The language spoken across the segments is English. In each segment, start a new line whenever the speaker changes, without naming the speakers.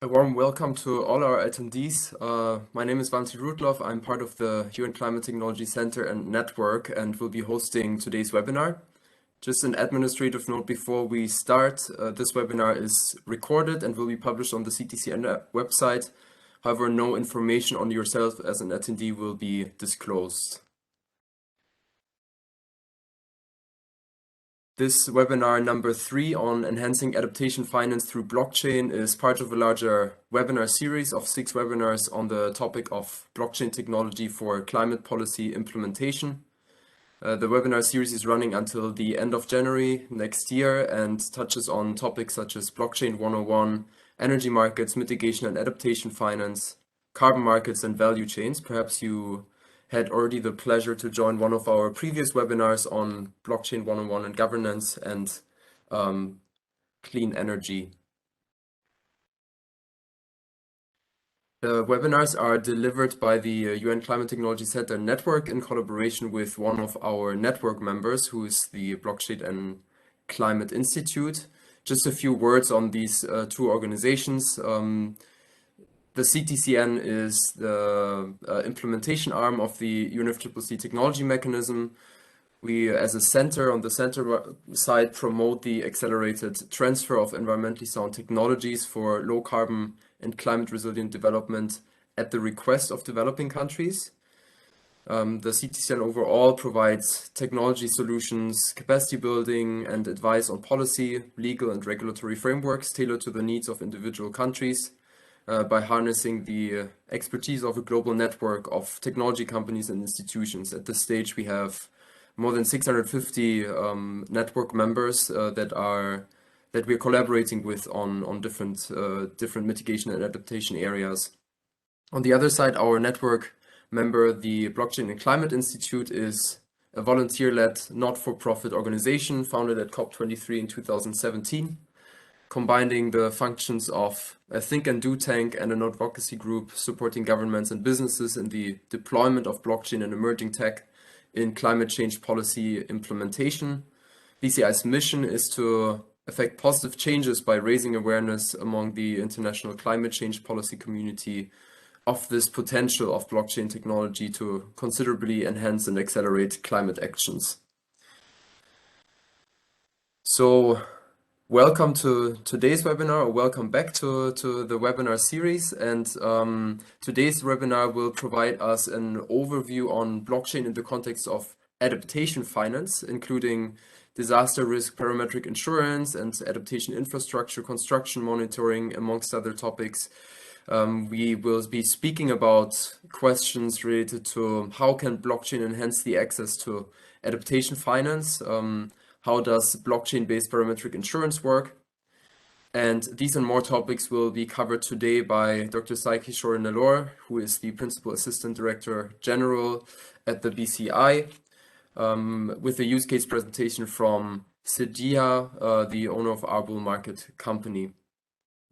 A warm welcome to all our attendees. My name is Vansi Rudloff. I'm part of the UN Climate Technology Center and Network and will be hosting today's webinar. Just an administrative note before we start, this webinar is recorded and will be published on the CTCN website. However, no information on yourself as an attendee will be disclosed. This webinar number 3 on enhancing adaptation finance through blockchain is part of a larger webinar series of 6 webinars on the topic of blockchain technology for climate policy implementation. The webinar series is running until the end of January next year and touches on topics such as blockchain 101, energy markets, mitigation and adaptation finance, carbon markets and value chains. Perhaps you had already the pleasure to join one of our previous webinars on blockchain 101 and governance and clean energy. The webinars are delivered by the UN Climate Technology Center Network in collaboration with one of our network members, who is the Blockchain and Climate Institute. Just a few words on these two organizations. The CTCN is the implementation arm of the UNFCCC technology mechanism. We, as a center, on the center side, promote the accelerated transfer of environmentally sound technologies for low carbon and climate resilient development at the request of developing countries. The CTCN overall provides technology solutions, capacity building, and advice on policy, legal, and regulatory frameworks tailored to the needs of individual countries. By harnessing the expertise of a global network of technology companies and institutions. At this stage, we have more than 650 network members that we're collaborating with on different mitigation and adaptation areas. On the other side, our network member, the Blockchain and Climate Institute, is a volunteer-led, not-for-profit organization founded at COP23 in 2017. Combining the functions of a think and do tank and an advocacy group supporting governments and businesses in the deployment of blockchain and emerging tech in climate change policy implementation. BCI's mission is to effect positive changes by raising awareness among the international climate change policy community of this potential of blockchain technology to considerably enhance and accelerate climate actions. So, welcome to today's webinar, or welcome back to the webinar series. And today's webinar will provide us an overview on blockchain in the context of adaptation finance, including disaster risk parametric insurance and adaptation infrastructure construction monitoring, amongst other topics. We will be speaking about questions related to how can blockchain enhance the access to adaptation finance, how does blockchain-based parametric insurance work? And these and more topics will be covered today by Dr. Sai Kishore Nellore, who is the Principal Assistant Director General at the BCI, with a use case presentation from Sid Jiha, the owner of ARBOL Market Company.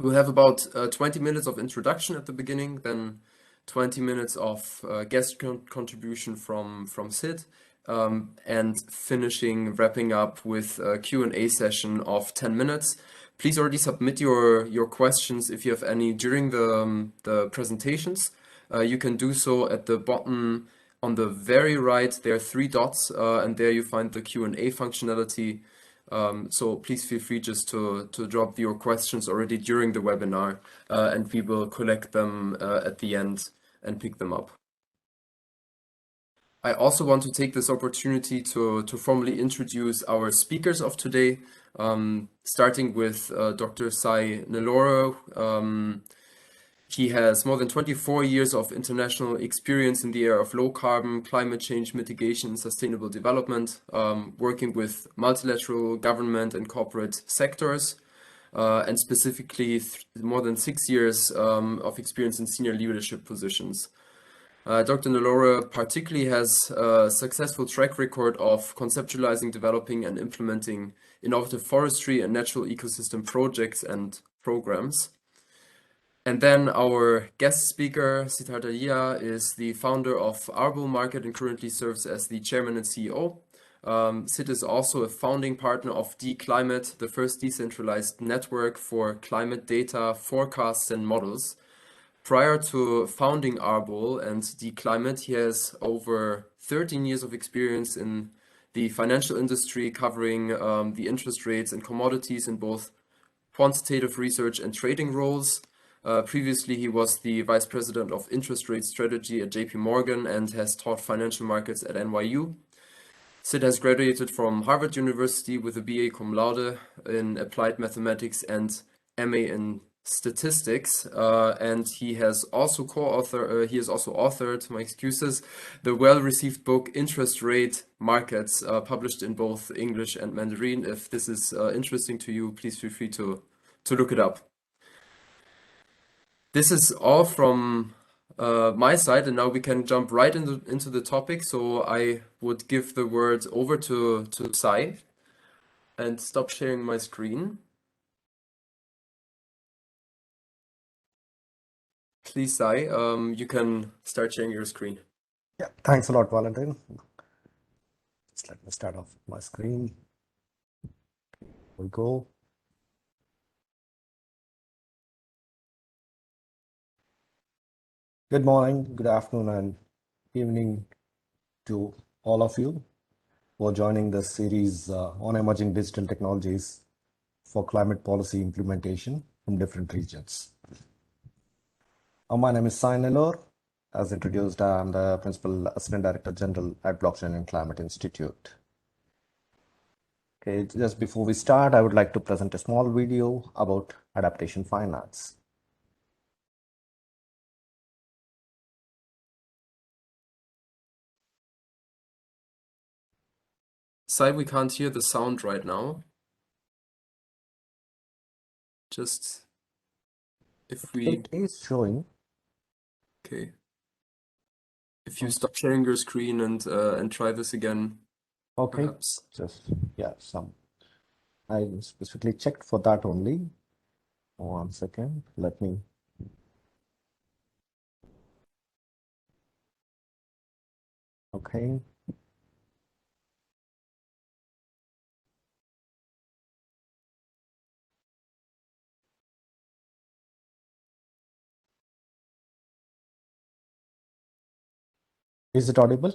We'll have about 20 minutes of introduction at the beginning, then 20 minutes of guest contribution from Sid, and wrapping up with a Q&A session of 10 minutes. Please already submit your questions if you have any during the presentations. You can do so at the bottom on the very right. There are 3 dots, and there you find the Q&A functionality. So please feel free just to drop your questions already during the webinar, and we will collect them at the end and pick them up. I also want to take this opportunity to formally introduce our speakers of today, starting with Dr. Sai Nellore. He has more than 24 years of international experience in the area of low carbon, climate change mitigation, and sustainable development, working with multilateral government and corporate sectors, and specifically more than 6 years of experience in senior leadership positions. Dr. Nellore particularly has a successful track record of conceptualizing, developing, and implementing innovative forestry and natural ecosystem projects and programs. And then our guest speaker, Siddhartha Jiha, is the founder of ARBOL Market and currently serves as the chairman and CEO. Sid is also a founding partner of D-Climate, the first decentralized network for climate data, forecasts, and models. Prior to founding ARBOL and D-Climate, he has over 13 years of experience in the financial industry, covering the interest rates and commodities in both quantitative research and trading roles. Previously, he was the vice president of interest rate strategy at JP Morgan and has taught financial markets at NYU. Sid has graduated from Harvard University with a BA cum laude in applied mathematics and MA in statistics, and he has also authored, my excuses, the well-received book Interest Rate Markets, published in both English and Mandarin. If this is interesting to you, please feel free to look it up. This is all from my side, and now we can jump right into the topic. So I would give the word over to Sai and stop sharing my screen. Please, Sai, you can start sharing your screen.
Yeah, thanks a lot, Valentin. Just let me start off my screen. Here we go. Good morning, good afternoon, and evening to all of you for joining this series on emerging digital technologies for climate policy implementation from different regions. My name is Sai Nellore. As introduced, I'm the Principal Assistant Director General at Blockchain and Climate Institute. Okay, just before we start, I would like to present a small video about adaptation finance.
Sai, we can't hear the sound right now. Just if we...
It is showing.
Okay. If you stop sharing your screen and try this again,
Okay,
perhaps.
just, yeah, I specifically checked for that only. 1 second, let me. Okay. Is it audible?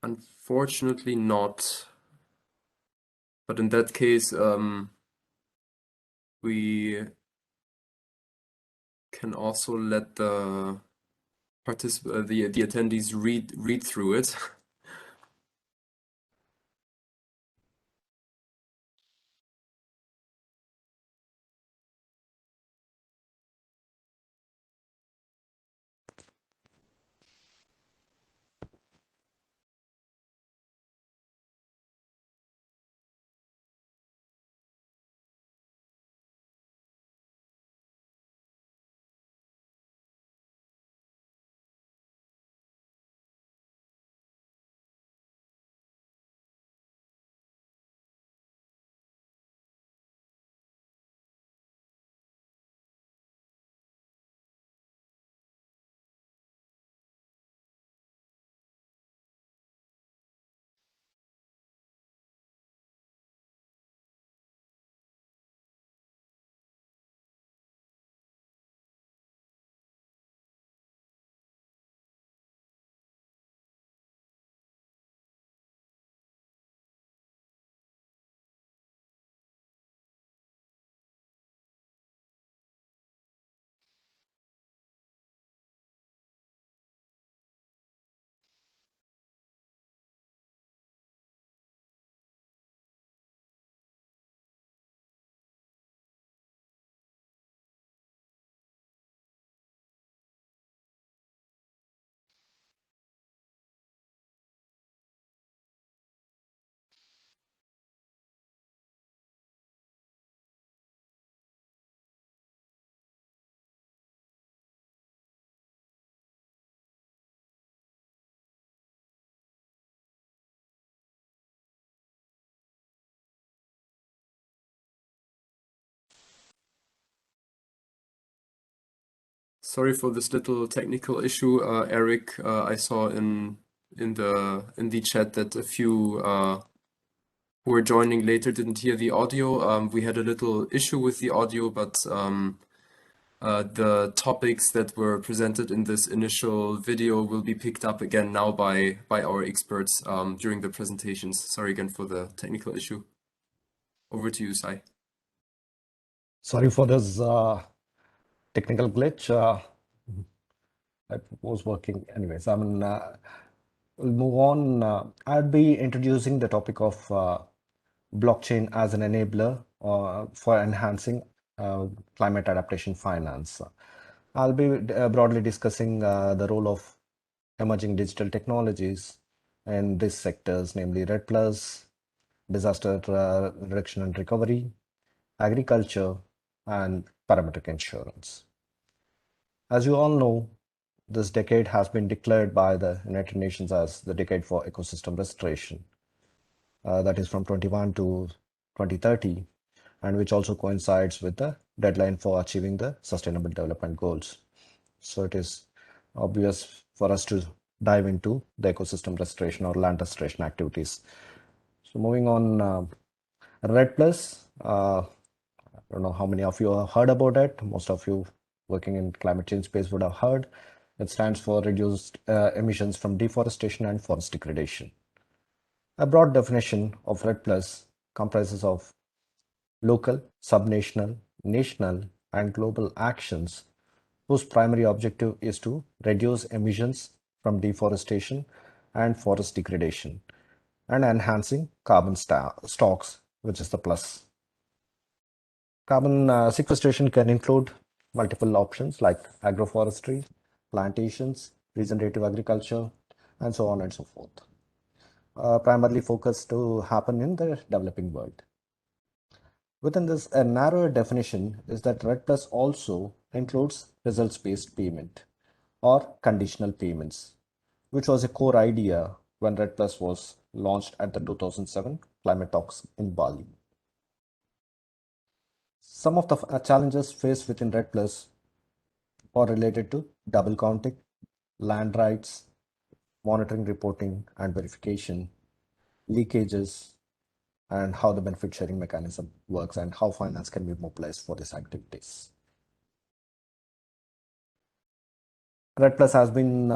Unfortunately not. But in that case, we can also let the the attendees read through it. Sorry for this little technical issue, Eric. I saw in in the chat that a few who were joining later didn't hear the audio. We had a little issue with the audio, but the topics that were presented in this initial video will be picked up again now by our experts during the presentations. Sorry again for the technical issue. Over to you, Sai.
Sorry for this technical glitch. It was working anyways. We'll move on. I'll be introducing the topic of blockchain as an enabler for enhancing climate adaptation finance. I'll be broadly discussing the role of emerging digital technologies in these sectors, namely RED+, disaster reduction and recovery, agriculture, and parametric insurance. As you all know, this decade has been declared by the United Nations as the decade for ecosystem restoration. That is from 21 to 2030, and which also coincides with the deadline for achieving the Sustainable Development Goals. So it is obvious for us to dive into the ecosystem restoration or land restoration activities. So moving on, RED+, I don't know how many of you have heard about it. Most of you working in climate change space would have heard. It stands for reduced emissions from deforestation and forest degradation. A broad definition of RED+ comprises of local, subnational, national, and global actions whose primary objective is to reduce emissions from deforestation and forest degradation and enhancing carbon stocks, which is the plus. Carbon sequestration can include multiple options like agroforestry, plantations, regenerative agriculture, and so on and so forth. Primarily focused to happen in the developing world. Within this, a narrower definition is that RED+ also includes results-based payment or conditional payments, which was a core idea when RED+ was launched at the 2007 climate talks in Bali. Some of the challenges faced within RED+ are related to double counting, land rights, monitoring, reporting, and verification, leakages, and how the benefit sharing mechanism works and how finance can be mobilized for these activities. RED+ has been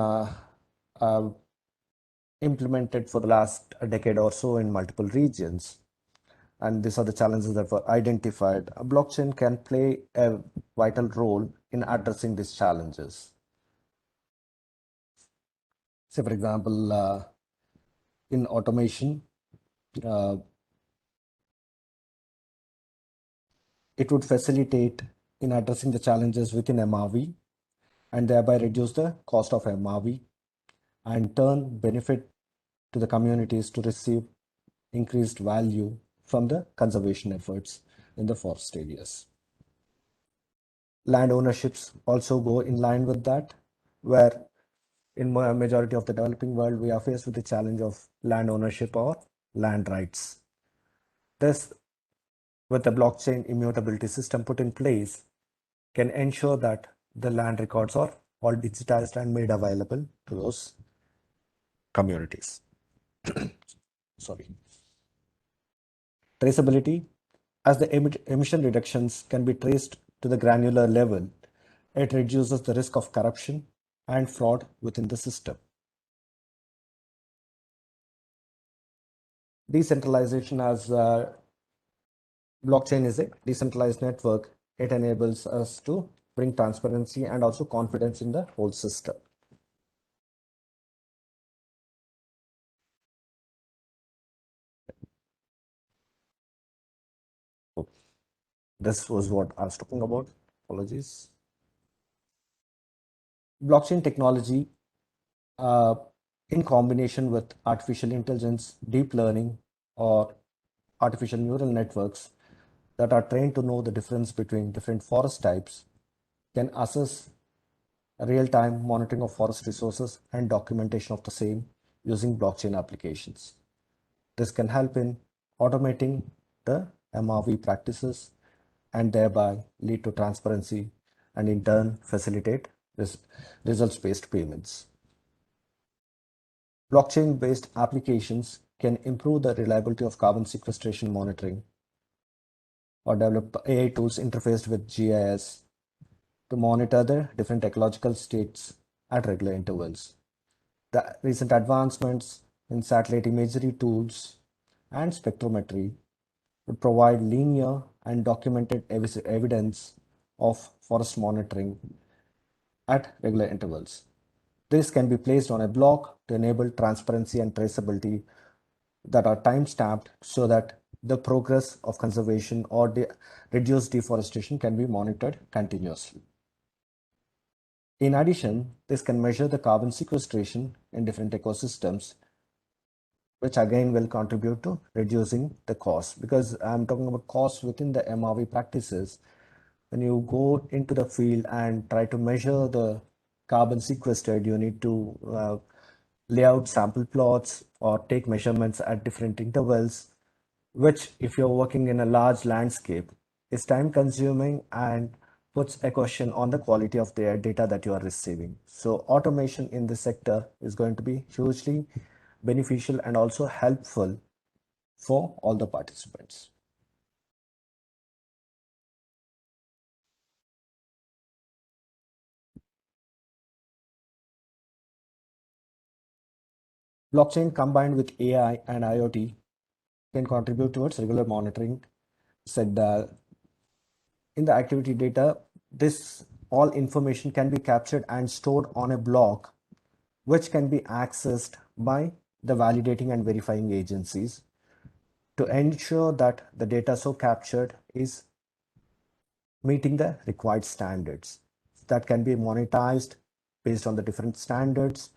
implemented for the last decade or so in multiple regions. And these are the challenges that were identified. A blockchain can play a vital role in addressing these challenges. Say, for example, in automation, it would facilitate in addressing the challenges within MRV and thereby reduce the cost of MRV and turn benefit to the communities to receive increased value from the conservation efforts in the forest areas. Land ownerships also go in line with that, where in a majority of the developing world, we are faced with the challenge of land ownership or land rights. This, with the blockchain immutability system put in place, can ensure that the land records are all digitized and made available to those communities. Sorry. Traceability, as the emission reductions can be traced to the granular level, it reduces the risk of corruption and fraud within the system. Decentralization, as blockchain is a decentralized network, it enables us to bring transparency and also confidence in the whole system. This was what I was talking about. Apologies. Blockchain technology, in combination with artificial intelligence, deep learning, or artificial neural networks that are trained to know the difference between different forest types, can assess real-time monitoring of forest resources and documentation of the same using blockchain applications. This can help in automating the MRV practices and thereby lead to transparency and in turn facilitate results-based payments. Blockchain-based applications can improve the reliability of carbon sequestration monitoring or develop AI tools interfaced with GIS to monitor the different ecological states at regular intervals. The recent advancements in satellite imagery tools and spectrometry would provide linear and documented evidence of forest monitoring at regular intervals. This can be placed on a block to enable transparency and traceability that are time-stamped so that the progress of conservation or reduced deforestation can be monitored continuously. In addition, this can measure the carbon sequestration in different ecosystems, which again will contribute to reducing the cost. Because I'm talking about costs within the MRV practices, when you go into the field and try to measure the carbon sequestered, you need to lay out sample plots or take measurements at different intervals, which, if you're working in a large landscape, is time consuming and puts a question on the quality of the data that you are receiving. So automation in this sector is going to be hugely beneficial and also helpful for all the participants. Blockchain combined with AI and IoT can contribute towards regular monitoring. Said in the activity data, this all information can be captured and stored on a block, which can be accessed by the validating and verifying agencies to ensure that the data so captured is meeting the required standards. That can be monetized based on the different standards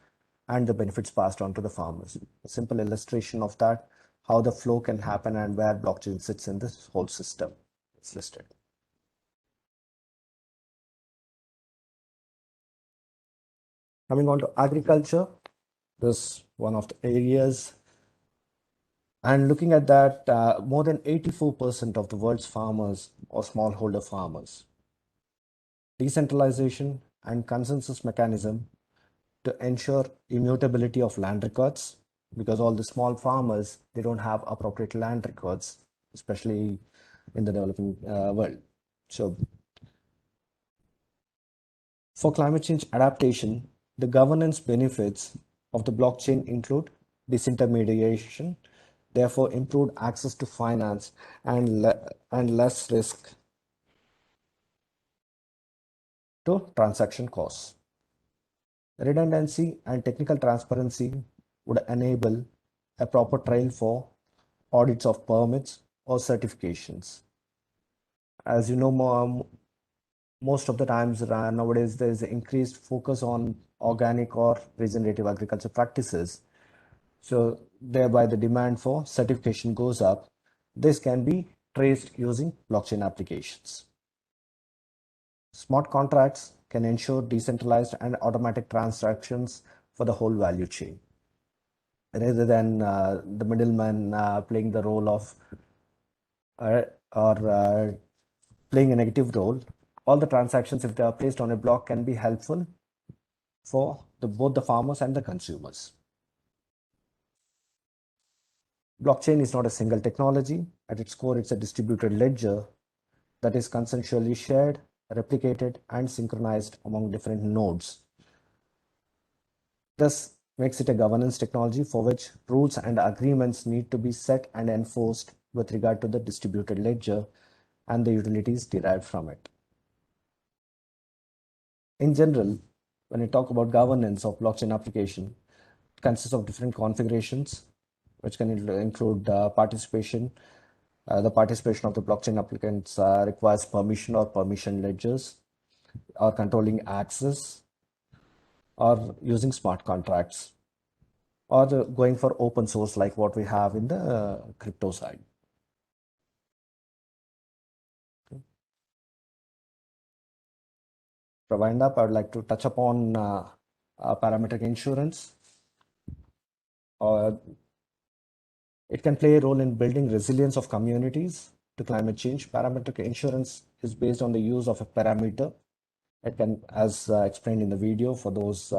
and the benefits passed on to the farmers. A simple illustration of that, how the flow can happen and where blockchain sits in this whole system. It's listed. Coming on to agriculture, this is one of the areas. And looking at that, more than 84% of the world's farmers are smallholder farmers. Decentralization and consensus mechanism to ensure immutability of land records, because all the small farmers, they don't have appropriate land records, especially in the developing world. So for climate change adaptation, the governance benefits of the blockchain include disintermediation, therefore improved access to finance and less risk to transaction costs. Redundancy and technical transparency would enable a proper trail for audits of permits or certifications. As you know, most of the times nowadays there is an increased focus on organic or regenerative agriculture practices. So thereby the demand for certification goes up. This can be traced using blockchain applications. Smart contracts can ensure decentralized and automatic transactions for the whole value chain, rather than the middleman playing the role of or playing a negative role. All the transactions, if they are placed on a block, can be helpful for both the farmers and the consumers. Blockchain is not a single technology. At its core, it's a distributed ledger that is consensually shared, replicated, and synchronized among different nodes. This makes it a governance technology for which rules and agreements need to be set and enforced with regard to the distributed ledger and the utilities derived from it. In general, when we talk about governance of blockchain application, it consists of different configurations, which can include participation. The participation of the blockchain applicants requires permission or permission ledgers, or controlling access, or using smart contracts, or going for open source like what we have in the crypto side. To wind up, I would like to touch upon parametric insurance. It can play a role in building resilience of communities to climate change. Parametric insurance is based on the use of a parameter. It can, as explained in the video, for those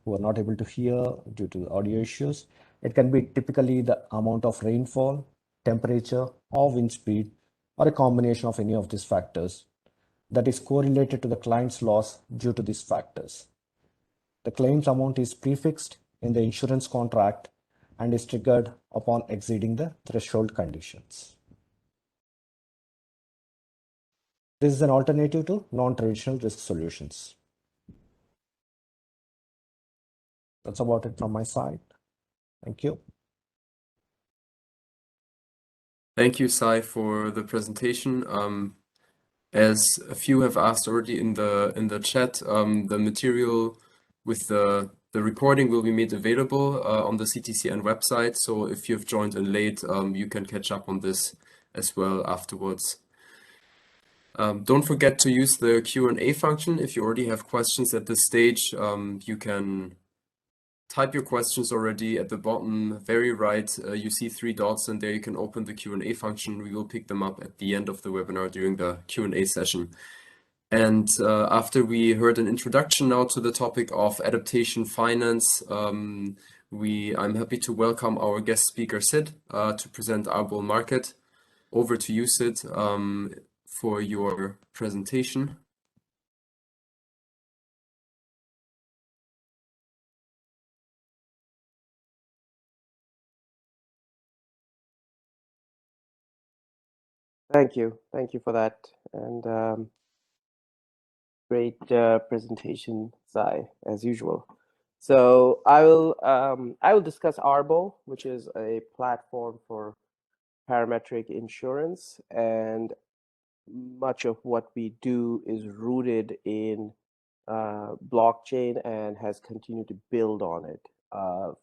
who who are not able to hear due to audio issues. It can be typically the amount of rainfall, temperature, or wind speed, or a combination of any of these factors that is correlated to the client's loss due to these factors. The claims amount is prefixed in the insurance contract and is triggered upon exceeding the threshold conditions. This is an alternative to non-traditional risk solutions. That's about it from my side. Thank you.
Thank you, Sai, for the presentation. As a few have asked already in the chat, the material with the recording will be made available on the CTCN website. So if you've joined in late, you can catch up on this as well afterwards. Don't forget to use the Q&A function. If you already have questions at this stage, you can type your questions already at the bottom, very right. You see 3 dots, and there you can open the Q&A function. We will pick them up at the end of the webinar during the Q&A session. And after we heard an introduction now to the topic of adaptation finance, I'm happy to welcome our guest speaker, Sid, to present ARBOL Market. Over to you, Sid, for your presentation.
Thank you for that, and great presentation, Sai, as usual. So I will discuss ARBOL, which is a platform for parametric insurance, and much of what we do is rooted in blockchain and has continued to build on it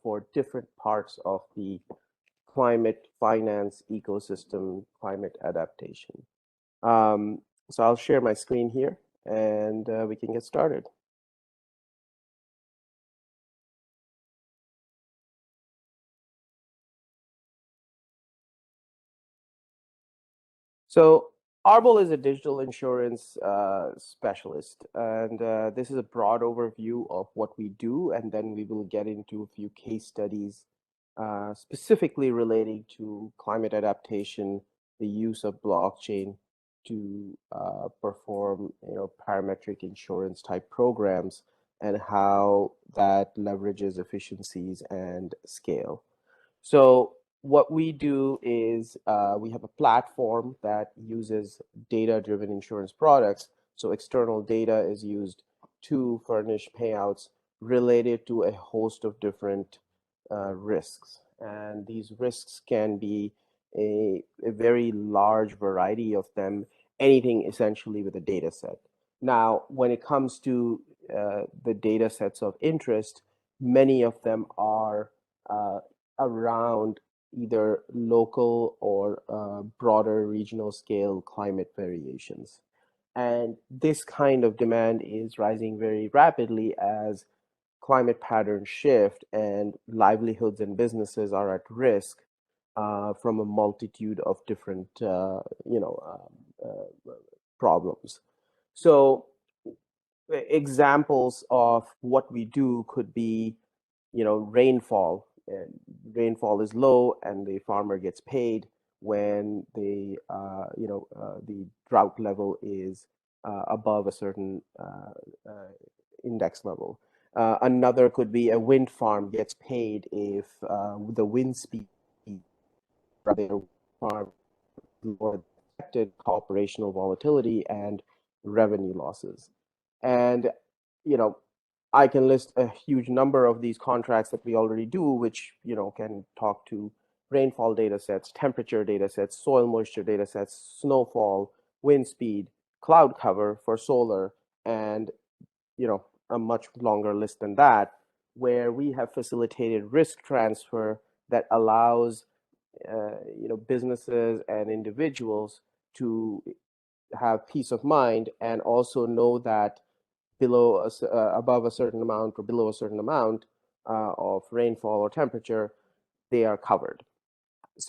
for different parts of the climate finance ecosystem, climate adaptation. So I'll share my screen here, and we can get started. So ARBOL is a digital insurance specialist, and this is a broad overview of what we do, and then we will get into a few case studies specifically relating to climate adaptation, the use of blockchain to perform, parametric insurance type programs, and how that leverages efficiencies and scale. So what we do is we have a platform that uses data-driven insurance products. So external data is used to furnish payouts related to a host of different risks. And these risks can be a very large variety of them, anything essentially with a data set. Now, when it comes to the data sets of interest, many of them are around either local or broader regional scale climate variations. And this kind of demand is rising very rapidly as climate patterns shift and livelihoods and businesses are at risk from a multitude of different problems. So examples of what we do could be, rainfall. And rainfall is low, and the farmer gets paid when the drought level is above a certain index level. Another could be a wind farm gets paid if the wind speed of their farm or affected operational volatility and revenue losses. And I can list a huge number of these contracts that we already do, which can talk to rainfall data sets, temperature data sets, soil moisture data sets, snowfall, wind speed, cloud cover for solar, and a much longer list than that, where we have facilitated risk transfer that allows businesses and individuals to have peace of mind and also know that above a certain amount or below a certain amount of rainfall or temperature, they are covered.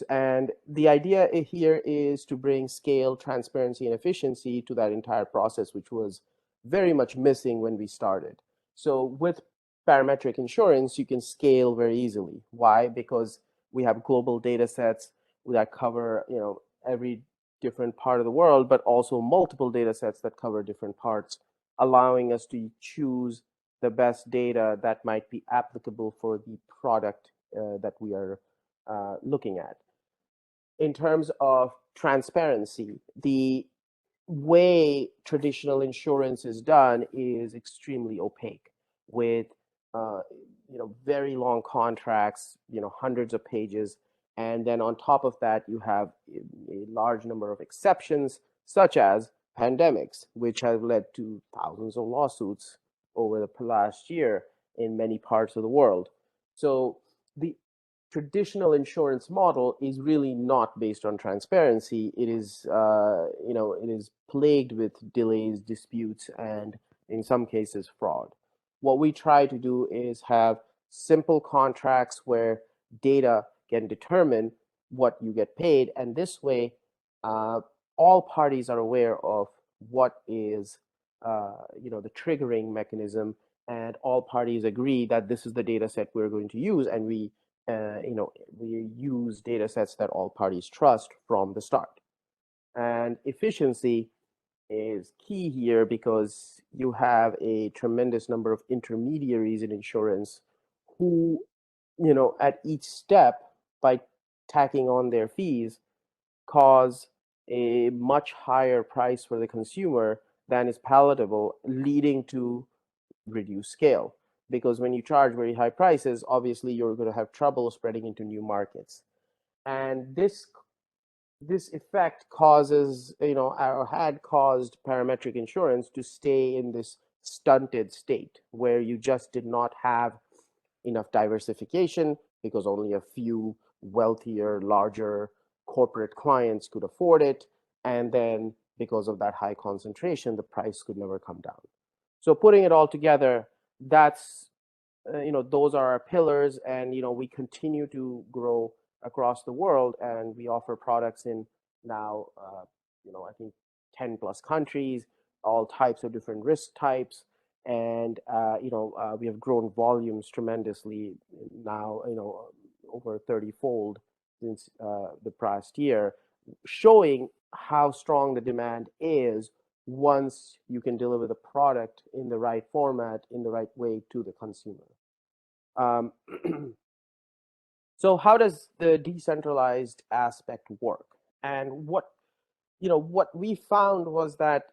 And the idea here is to bring scale, transparency, and efficiency to that entire process, which was very much missing when we started. So with parametric insurance, you can scale very easily. Why? Because we have global data sets that cover, every different part of the world, but also multiple data sets that cover different parts, allowing us to choose the best data that might be applicable for the product that we are looking at. In terms of transparency, the way traditional insurance is done is extremely opaque with very long contracts, hundreds of pages, and then on top of that you have a large number of exceptions such as pandemics, which have led to thousands of lawsuits over the last year in many parts of the world. So the traditional insurance model is really not based on transparency. It is, it is plagued with delays, disputes, and in some cases fraud. What we try to do is have simple contracts where data can determine what you get paid, and this way, all parties are aware of what is, the triggering mechanism, and all parties agree that this is the data set we're going to use, and we use data sets that all parties trust from the start. And efficiency is key here because you have a tremendous number of intermediaries in insurance who, at each step, by tacking on their fees, cause a much higher price for the consumer than is palatable, leading to reduced scale. Because when you charge very high prices, obviously you're going to have trouble spreading into new markets. And this effect causes, or had caused parametric insurance to stay in this stunted state where you just did not have enough diversification because only a few wealthier, larger corporate clients could afford it. And then because of that high concentration, the price could never come down. So putting it all together, that's, those are our pillars, and, we continue to grow across the world, and we offer products in now, I think 10 plus countries, all types of different risk types. And, we have grown volumes tremendously now, over 30-fold since the past year, showing how strong the demand is once you can deliver the product in the right format, in the right way to the consumer. So how does the decentralized aspect work? And what we found was that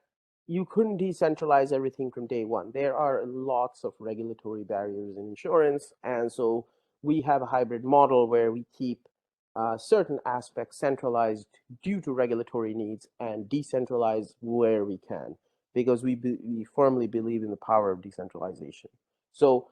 you couldn't decentralize everything from day one. There are lots of regulatory barriers in insurance, and so we have a hybrid model where we keep certain aspects centralized due to regulatory needs and decentralize where we can, because we firmly believe in the power of decentralization. So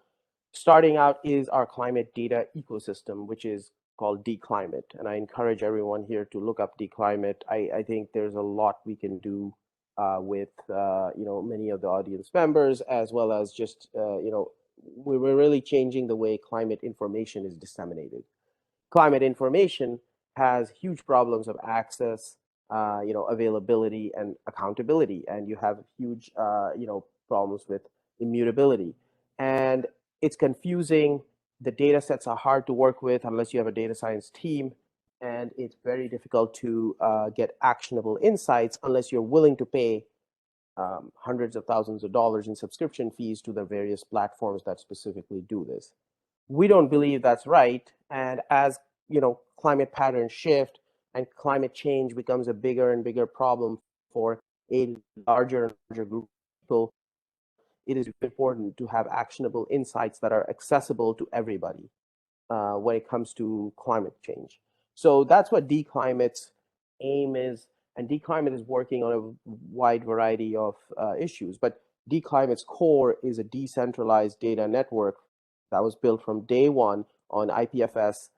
starting out is our climate data ecosystem, which is called DClimate. And I encourage everyone here to look up DClimate. I think there's a lot we can do with many of the audience members, as well as just, we're really changing the way climate information is disseminated. Climate information has huge problems of access, availability and accountability, and you have huge, problems with immutability. And it's confusing. The data sets are hard to work with unless you have a data science team, and it's very difficult to get actionable insights unless you're willing to pay hundreds of thousands of dollars in subscription fees to the various platforms that specifically do this. We don't believe that's right. And as climate patterns shift and climate change becomes a bigger and bigger problem for a larger and larger group of people, it is important to have actionable insights that are accessible to everybody when it comes to climate change. So that's what DClimate's aim is. And DClimate is working on a wide variety of issues. But DClimate's core is a decentralized data network that was built from day one on IPFS.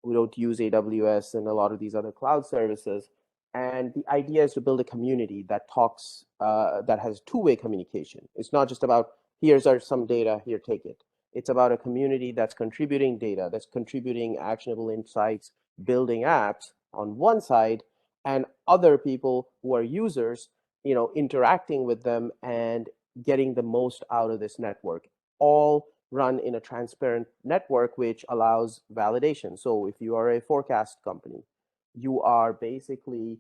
We don't use AWS and a lot of these other cloud services. And the idea is to build a community that talks, that has two-way communication. It's not just about, here's some data, here, take it. It's about a community that's contributing data, that's contributing actionable insights, building apps on one side, and other people who are users, interacting with them and getting the most out of this network, all run in a transparent network, which allows validation. So if you are a forecast company, you are basically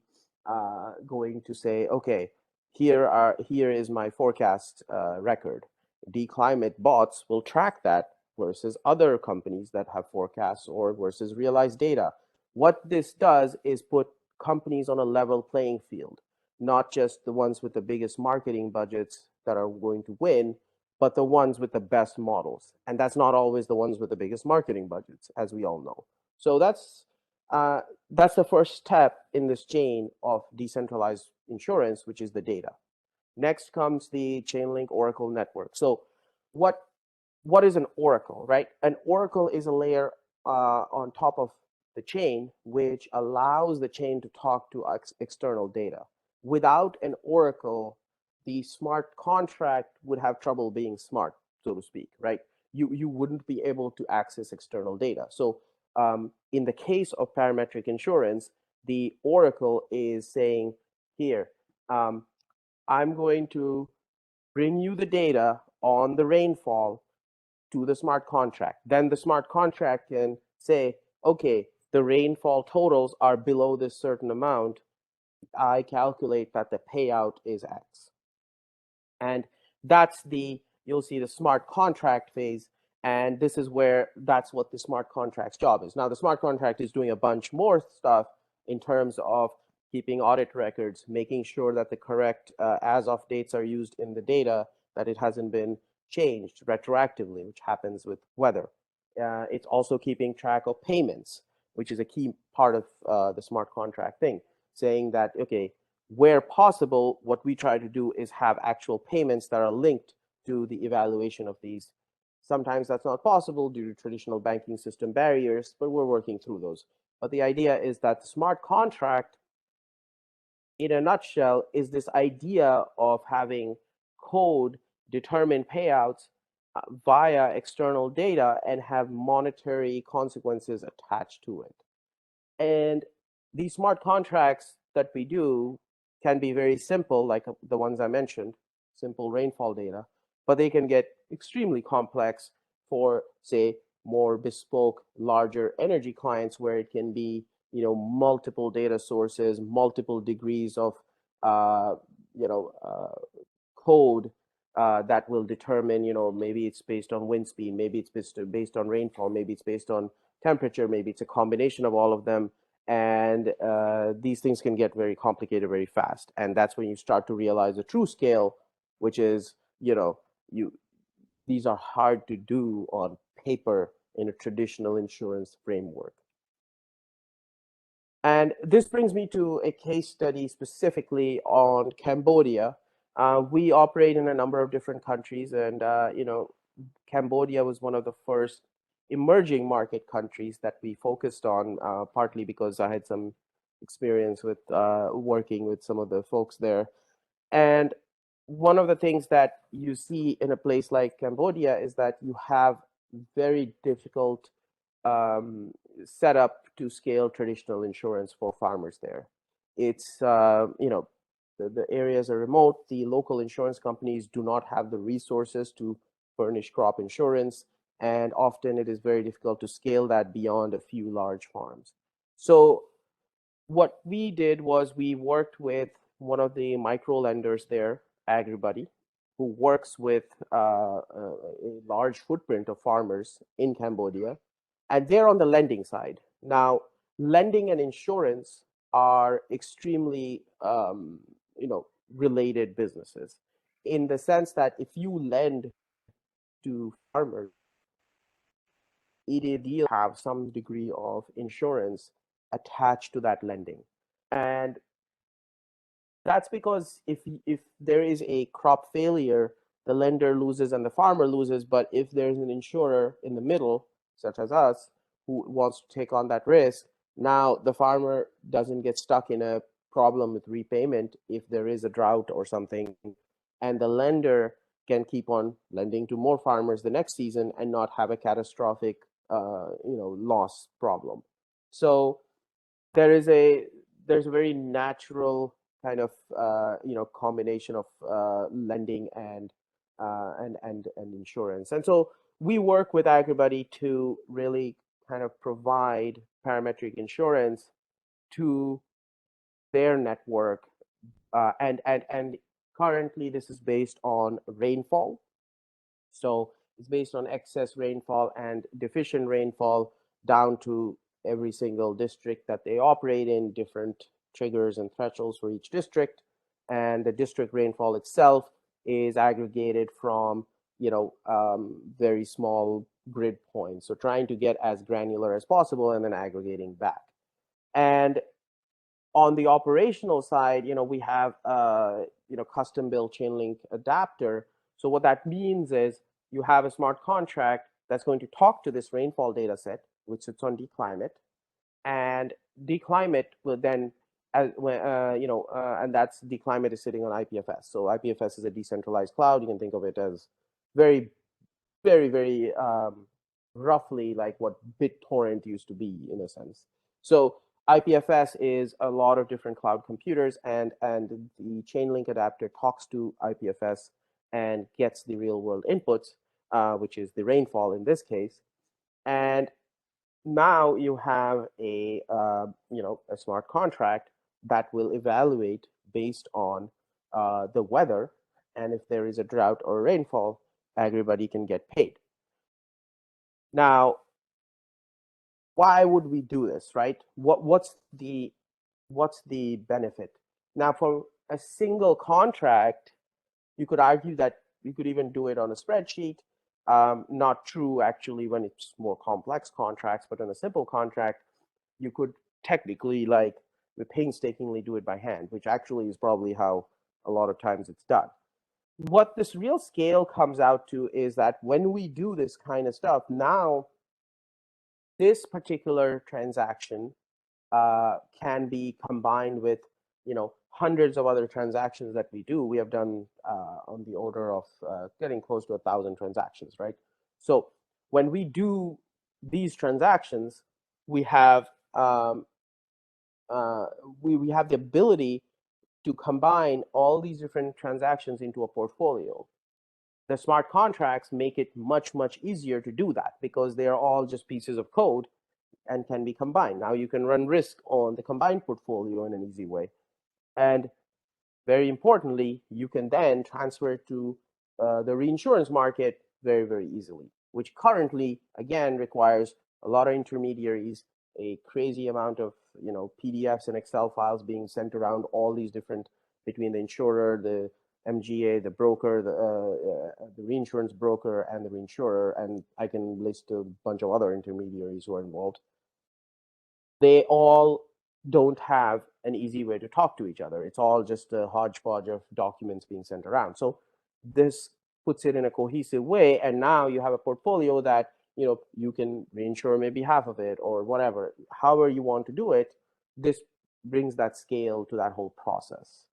going to say, okay, here is my forecast record. DClimate bots will track that versus other companies that have forecasts or versus realized data. What this does is put companies on a level playing field, not just the ones with the biggest marketing budgets that are going to win, but the ones with the best models. And that's not always the ones with the biggest marketing budgets, as we all know. So that's the first step in this chain of decentralized insurance, which is the data. Next comes the Chainlink Oracle network. So what is an oracle, right? An oracle is a layer on top of the chain, which allows the chain to talk to external data. Without an oracle, the smart contract would have trouble being smart, so to speak, right? You wouldn't be able to access external data. So in the case of parametric insurance, the oracle is saying, here, I'm going to bring you the data on the rainfall to the smart contract. Then the smart contract can say, okay, the rainfall totals are below this certain amount. I calculate that the payout is X. And that's you'll see the smart contract phase. And this is where that's what the smart contract's job is. Now, the smart contract is doing a bunch more stuff in terms of keeping audit records, making sure that the correct as of dates are used in the data, that it hasn't been changed retroactively, which happens with weather. It's also keeping track of payments, which is a key part of the smart contract thing, saying that, okay, where possible, what we try to do is have actual payments that are linked to the evaluation of these. Sometimes that's not possible due to traditional banking system barriers, but we're working through those. But the idea is that the smart contract, in a nutshell, is this idea of having code determine payouts via external data and have monetary consequences attached to it. And these smart contracts that we do can be very simple, like the ones I mentioned, simple rainfall data, but they can get extremely complex for, say, more bespoke, larger energy clients, where it can be, multiple data sources, multiple degrees of, code that will determine, maybe it's based on wind speed, maybe it's based on rainfall, maybe it's based on temperature, maybe it's a combination of all of them. And these things can get very complicated very fast. And that's when you start to realize the true scale, which is, these are hard to do on paper in a traditional insurance framework. And this brings me to a case study specifically on Cambodia. We operate in a number of different countries, and Cambodia was one of the first emerging market countries that we focused on, partly because I had some experience with working with some of the folks there. And one of the things that you see in a place like Cambodia is that you have very difficult setup to scale traditional insurance for farmers there. It's, the areas are remote. The local insurance companies do not have the resources to furnish crop insurance, and often it is very difficult to scale that beyond a few large farms. So what we did was we worked with one of the micro lenders there, AgriBuddy, who works with a large footprint of farmers in Cambodia, and they're on the lending side. Now, lending and insurance are extremely, related businesses, in the sense that if you lend to farmers, it ideally have some degree of insurance attached to that lending. And that's because if there is a crop failure, the lender loses and the farmer loses. But if there's an insurer in the middle, such as us, who wants to take on that risk, now the farmer doesn't get stuck in a problem with repayment if there is a drought or something, and the lender can keep on lending to more farmers the next season and not have a catastrophic loss problem. So there's a very natural kind of combination of lending and insurance. And so we work with Agribuddy to really kind of provide parametric insurance to their network, and currently this is based on rainfall. So it's based on excess rainfall and deficient rainfall down to every single district that they operate in, different triggers and thresholds for each district. And the district rainfall itself is aggregated from, very small grid points. So trying to get as granular as possible and then aggregating back. And on the operational side, we have custom built chain link adapter. So what that means is you have a smart contract that's going to talk to this rainfall data set, which sits on dClimate, and dClimate will then, and that's dClimate is sitting on IPFS. So IPFS is a decentralized cloud. You can think of it as very, very, very roughly like what BitTorrent used to be in a sense. So IPFS is a lot of different cloud computers, and the chain link adapter talks to IPFS and gets the real world inputs, which is the rainfall in this case. And now you have a smart contract that will evaluate based on the weather, and if there is a drought or rainfall, everybody can get paid. Now, why would we do this, right? What's the benefit? Now, for a single contract, you could argue that you could even do it on a spreadsheet. Not true, actually, when it's more complex contracts, but on a simple contract, you could technically, painstakingly do it by hand, which actually is probably how a lot of times it's done. What this real scale comes out to is that when we do this kind of stuff, now this particular transaction can be combined with, hundreds of other transactions that we do. We have done on the order of getting close to 1,000 transactions, right? So when we do these transactions, we have we have the ability to combine all these different transactions into a portfolio. The smart contracts make it much, much easier to do that because they are all just pieces of code and can be combined. Now you can run risk on the combined portfolio in an easy way. And very importantly, you can then transfer it to the reinsurance market very, very easily, which currently, again, requires a lot of intermediaries, a crazy amount of PDFs and Excel files being sent around all these different, between the insurer, the MGA, the broker, the reinsurance broker, and the reinsurer, and I can list a bunch of other intermediaries who are involved. They all don't have an easy way to talk to each other. It's all just a hodgepodge of documents being sent around. So this puts it in a cohesive way, and now you have a portfolio that you can reinsure maybe half of it or whatever. However you want to do it, this brings that scale to that whole process.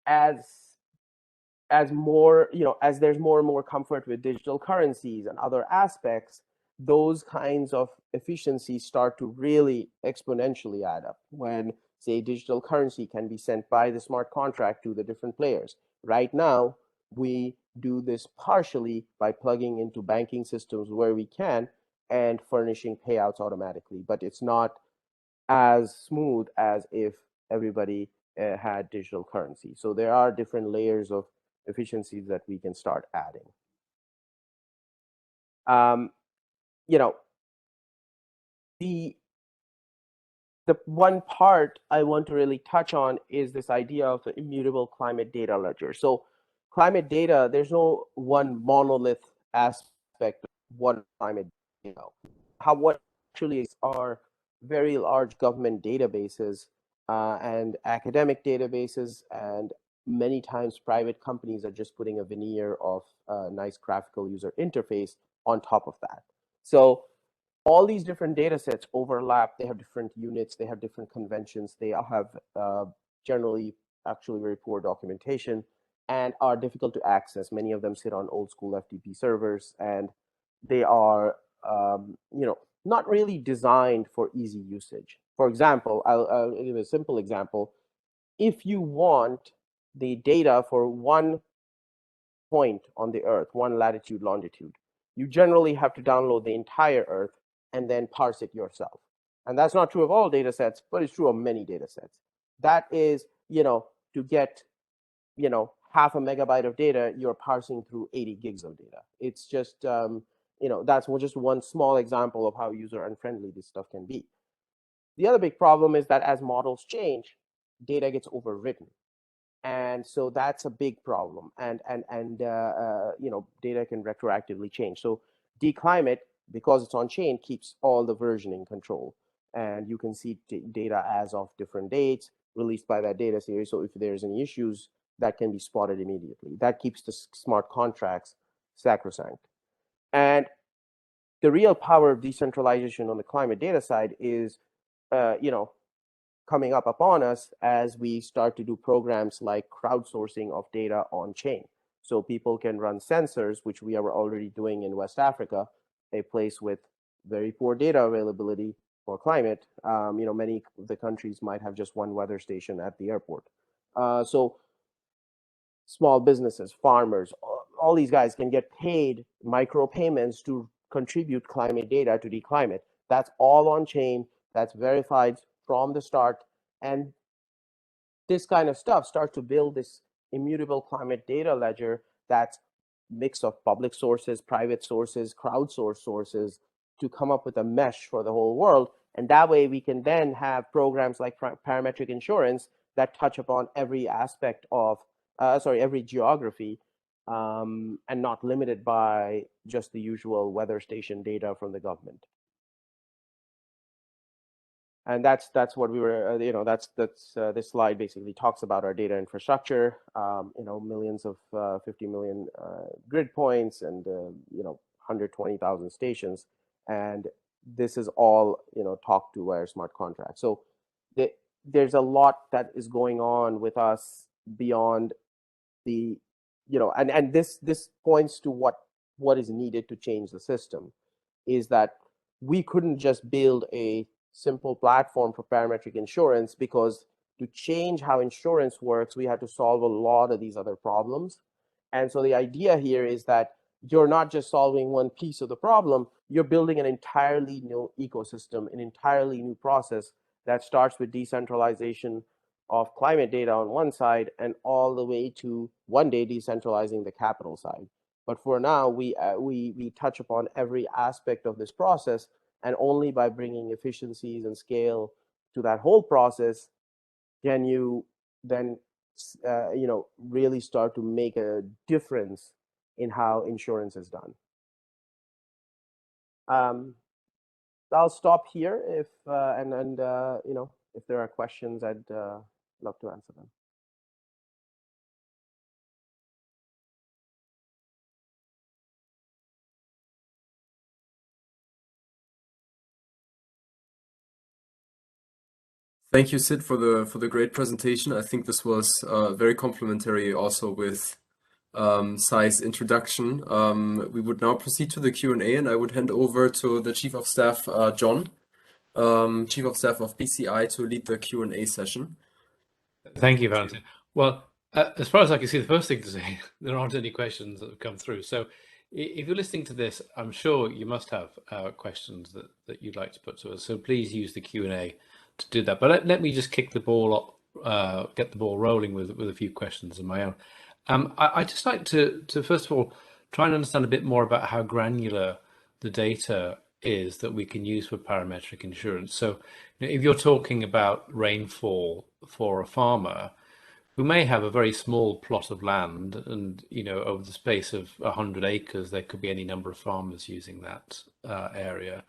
As more, as there's more and more comfort with digital currencies and other aspects, those kinds of efficiencies start to really exponentially add up when, say, digital currency can be sent by the smart contract to the different players. Right now, we do this partially by plugging into banking systems where we can and furnishing payouts automatically, but it's not as smooth as if everybody had digital currency. So there are different layers of efficiencies that we can start adding. The one part I want to really touch on is this idea of the immutable climate data ledger. So climate data, there's no one monolith aspect of what climate data. What actually are very large government databases and academic databases, and many times private companies are just putting a veneer of a nice graphical user interface on top of that. So all these different data sets overlap. They have different units. They have different conventions. They all have generally actually very poor documentation and are difficult to access. Many of them sit on old school FTP servers, and they are not really designed for easy usage. For example, I'll give a simple example. If you want the data for one point on the Earth, one latitude, longitude. You generally have to download the entire Earth and then parse it yourself. And that's not true of all data sets, but it's true of many data sets. That is, to get, half a megabyte of data, you're parsing through 80 gigs of data. It's just, that's just one small example of how user unfriendly this stuff can be. The other big problem is that as models change, data gets overwritten. And so that's a big problem. And data can retroactively change. So dClimate, because it's on chain, keeps all the versioning control. And you can see data as of different dates released by that data series. So if there's any issues, that can be spotted immediately. That keeps the smart contracts sacrosanct. And the real power of decentralization on the climate data side is, coming up upon us as we start to do programs like crowdsourcing of data on chain. So people can run sensors, which we are already doing in West Africa, a place with very poor data availability for climate. Many of the countries might have just one weather station at the airport. So small businesses, farmers, all these guys can get paid micropayments to contribute climate data to dClimate. That's all on chain. That's verified from the start. And this kind of stuff starts to build this immutable climate data ledger that's mix of public sources, private sources, crowdsourced sources to come up with a mesh for the whole world. And that way we can then have programs like Parametric Insurance that touch upon every aspect of, every geography, and not limited by just the usual weather station data from the government. And that's what we were, this slide basically talks about our data infrastructure, millions of 50 million grid points and, 120,000 stations. And this is all, talked to via smart contracts. So there's a lot that is going on with us beyond the, and this points to what is needed to change the system, is that we couldn't just build a simple platform for parametric insurance, because to change how insurance works, we had to solve a lot of these other problems. And so the idea here is that you're not just solving one piece of the problem, you're building an entirely new ecosystem, an entirely new process that starts with decentralization of climate data on one side and all the way to one day decentralizing the capital side. But for now, we touch upon every aspect of this process, and only by bringing efficiencies and scale to that whole process can you then really start to make a difference in how insurance is done. I'll stop here. If if there are questions, I'd love to answer them.
Thank you, Sid, for the great presentation. I think this was very complimentary also with Sai's introduction. We would now proceed to the Q&A, and I would hand over to the Chief of Staff, John, Chief of Staff of BCI, to lead the Q&A session.
Thank you, Valentin. Well, as far as I can see, the first thing to say, there aren't any questions that have come through. So if you're listening to this, I'm sure you must have questions that you'd like to put to us. So please use the Q&A to do that. But let me just kick the ball up, get the ball rolling with a few questions of my own. I'd just like to first of all try and understand a bit more about how granular the data is that we can use for parametric insurance. So if you're talking about rainfall for a farmer who may have a very small plot of land, and over the space of 100 acres there could be any number of farmers using that area,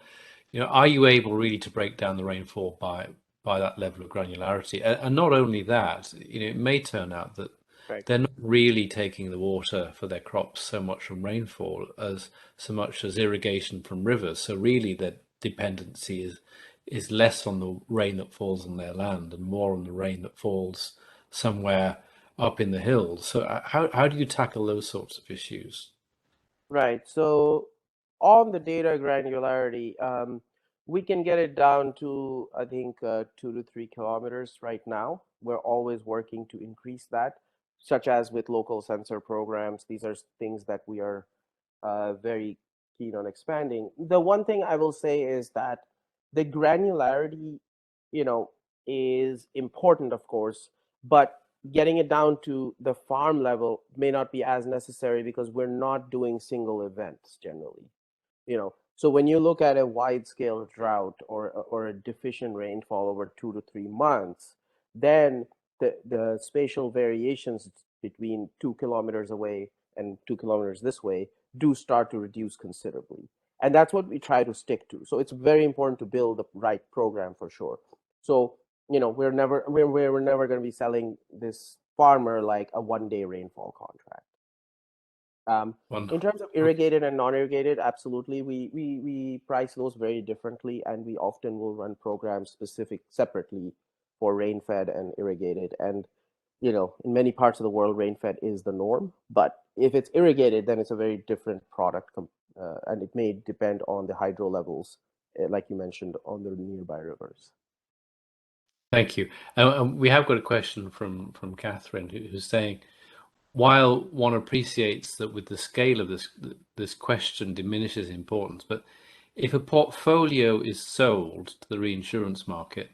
are you able really to break down the rainfall by that level of granularity? And not only that, it may turn out that they're not really taking the water for their crops so much from rainfall as so much as irrigation from rivers. So really their dependency is less on the rain that falls on their land and more on the rain that falls somewhere up in the hills. So how do you tackle those sorts of issues?
Right. So on the data granularity, we can get it down to, I think, 2 to 3 kilometers right now. We're always working to increase that. such as with local sensor programs. These are things that we are very keen on expanding. The one thing I will say is that the granularity, you know, is important, of course, but getting it down to the farm level may not be as necessary because we're not doing single events generally. So when you look at a wide scale drought or a deficient rainfall over 2 to 3 months, then the spatial variations between 2 kilometers away and 2 kilometers this way do start to reduce considerably. And that's what we try to stick to. So it's very important to build the right program for sure. So, we're never going to be selling this farmer like a 1-day rainfall contract. In terms of irrigated and non-irrigated, absolutely, we price those very differently, and we often will run programs separately for rain-fed and irrigated. And in many parts of the world, rain-fed is the norm. But if it's irrigated, then it's a very different product, and it may depend on the hydro levels, like you mentioned, on the nearby rivers.
Thank you. We have got a question from Catherine, who's saying, while one appreciates that with the scale of this question diminishes importance, but if a portfolio is sold to the reinsurance market,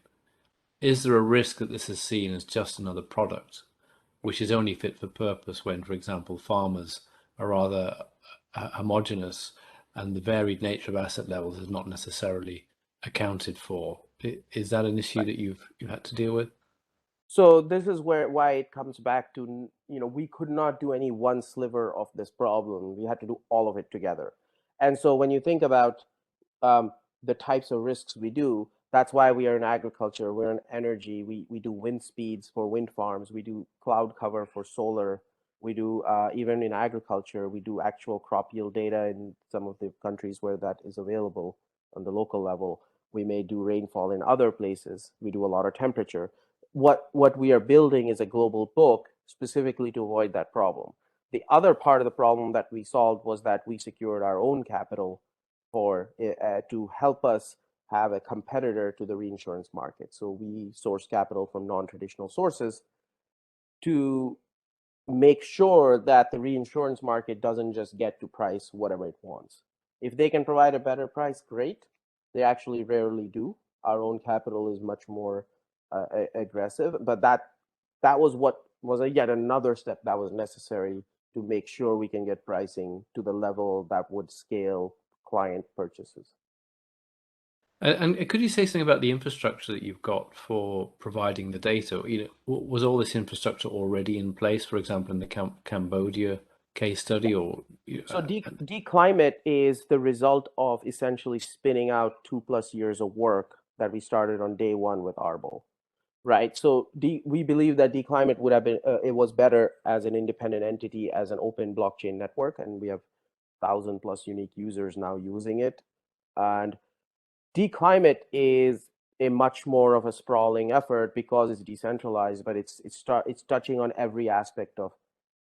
is there a risk that this is seen as just another product, which is only fit for purpose when, for example, farmers are rather homogeneous and the varied nature of asset levels is not necessarily accounted for? Is that an issue that you've had to deal with?
So this is why it comes back to, we could not do any one sliver of this problem. We had to do all of it together. And so when you think about the types of risks we do, that's why we are in agriculture, we're in energy, we do wind speeds for wind farms, we do cloud cover for solar, we do, even in agriculture, we do actual crop yield data in some of the countries where that is available on the local level. We may do rainfall in other places. We do a lot of temperature. What we are building is a global book specifically to avoid that problem. The other part of the problem that we solved was that we secured our own capital to help us have a competitor to the reinsurance market. So we source capital from non-traditional sources to make sure that the reinsurance market doesn't just get to price whatever it wants. If they can provide a better price, great. They actually rarely do. Our own capital is much more aggressive, but that was yet another step that was necessary to make sure we can get pricing to the level that would scale client purchases.
And could you say something about the infrastructure that you've got for providing the data? Was all this infrastructure already in place, for example, in the Cambodia case study?
So DClimate is the result of essentially spinning out 2+ years of work that we started on day one with ARBOL, right? So we believe that DClimate would have been, it was better as an independent entity, as an open blockchain network, and we have 1,000+ unique users now using it. And DClimate is a much more of a sprawling effort because it's decentralized, but it's touching on every aspect of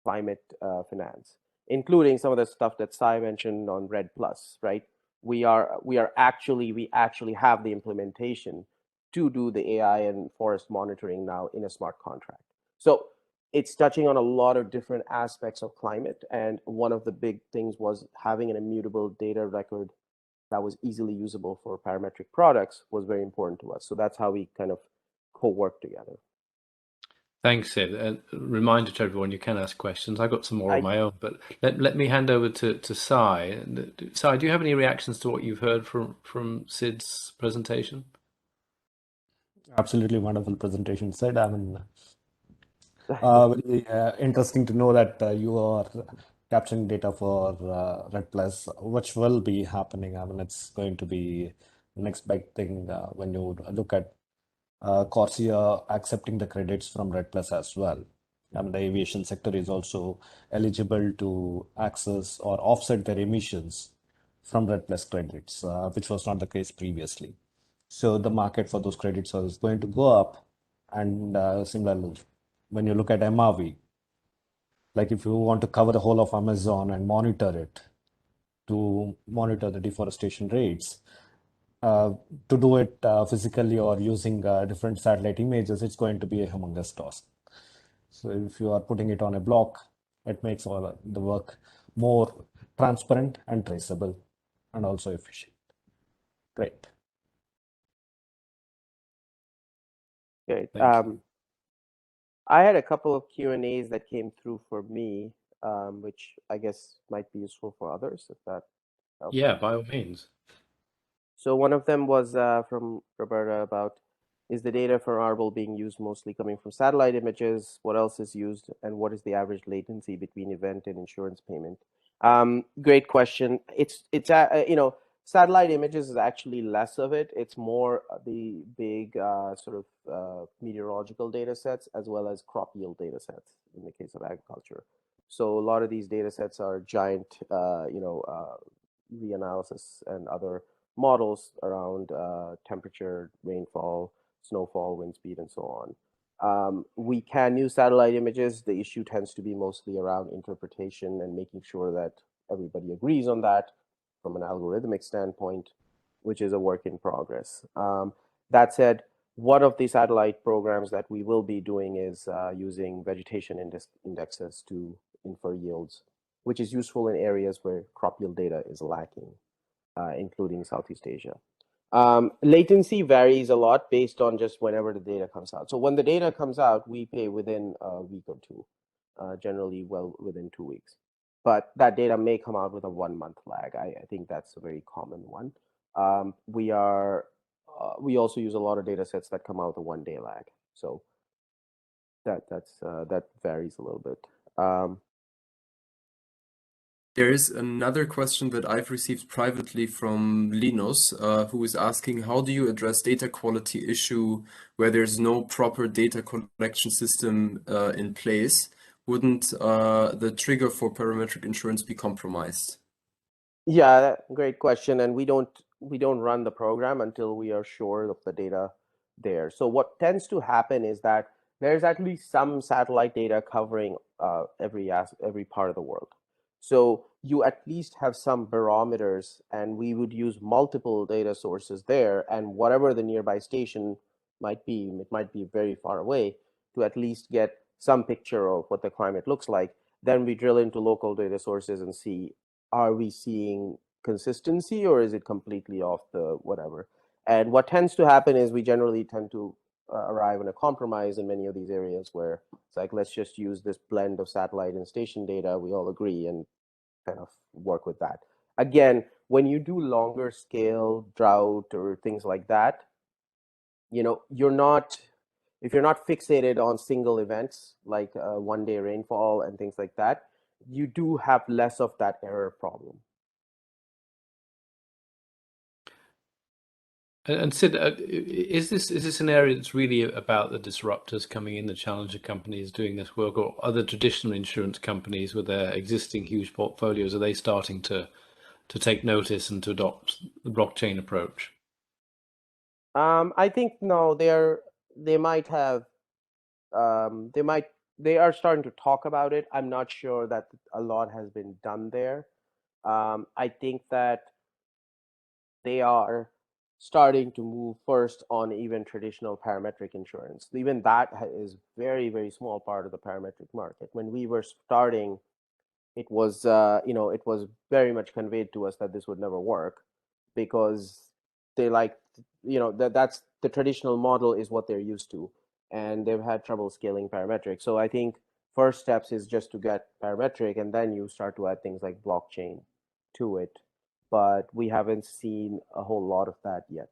climate finance, including some of the stuff that Sai mentioned on Red Plus, right? We actually have the implementation to do the AI and forest monitoring now in a smart contract. So it's touching on a lot of different aspects of climate. And one of the big things was having an immutable data record that was easily usable for parametric products was very important to us. So that's how we kind of co-work together.
Thanks, Sid. A reminder to everyone, you can ask questions. I've got some more of my own, but let me hand over to Sai. Sai, do you have any reactions to what you've heard from Sid's presentation?
Absolutely wonderful presentation, Sid. I mean, very interesting to know that you are capturing data for Red Plus, which will be happening. I mean, it's going to be the next big thing when you look at Corsia accepting the credits from Red Plus as well. I mean, the aviation sector is also eligible to access or offset their emissions from Red Plus credits, which was not the case previously. So the market for those credits is going to go up. And similarly, when you look at MRV, like if you want to cover the whole of Amazon and monitor it, to monitor the deforestation rates, to do it physically or using different satellite images, it's going to be a humongous task. So if you are putting it on a block, it makes all the work more transparent and traceable and also efficient. Great.
Great.
Thank you.
I had a couple of Q&As that came through for me, which I guess might be useful for others, if that helps.
Yeah, by all means.
So one of them was from Roberta about, is the data for ARBOL being used mostly coming from satellite images? What else is used? And what is the average latency between event and insurance payment? Great question. It's satellite images is actually less of it. It's more the big sort of meteorological data sets, as well as crop yield data sets in the case of agriculture. So a lot of these data sets are giant, reanalysis and other models around temperature, rainfall, snowfall, wind speed, and so on. We can use satellite images. The issue tends to be mostly around interpretation and making sure that everybody agrees on that from an algorithmic standpoint, which is a work in progress. That said, one of the satellite programs that we will be doing is using vegetation indexes to infer yields, which is useful in areas where crop yield data is lacking, including Southeast Asia. Latency varies a lot based on just whenever the data comes out. So when the data comes out, we pay within a week or two, generally well within 2 weeks. But that data may come out with a 1 month lag. I think that's a very common one. We also use a lot of data sets that come out with a 1 day lag. So that varies a little bit.
There is another question that I've received privately from Linus, who is asking, how do you address data quality issue where there's no proper data collection system in place? Wouldn't the trigger for parametric insurance be compromised?
Yeah, great question. And we don't run the program until we are sure of the data there. So what tends to happen is that there's at least some satellite data covering every part of the world. So you at least have some barometers, and we would use multiple data sources there, and whatever the nearby station might be, it might be very far away, to at least get some picture of what the climate looks like. Then we drill into local data sources and see, are we seeing consistency or is it completely off the whatever? And what tends to happen is we generally tend to arrive in a compromise in many of these areas where it's like, let's just use this blend of satellite and station data. We all agree and kind of work with that. Again, when you do longer scale drought or things like that, if you're not fixated on single events like 1 day rainfall and things like that, you do have less of that error problem.
And Sid, is this an area that's really about the disruptors coming in, the challenger companies doing this work, or other traditional insurance companies with their existing huge portfolios? Are they starting to take notice and to adopt the blockchain approach?
I think no, they are starting to talk about it. I'm not sure that a lot has been done there. I think that they are starting to move first on even traditional parametric insurance. Even that is very, very small part of the parametric market. When we were starting, it was it was very much conveyed to us that this would never work because they that's the traditional model is what they're used to, and they've had trouble scaling parametric. So I think first steps is just to get parametric, and then you start to add things like blockchain to it. But we haven't seen a whole lot of that yet.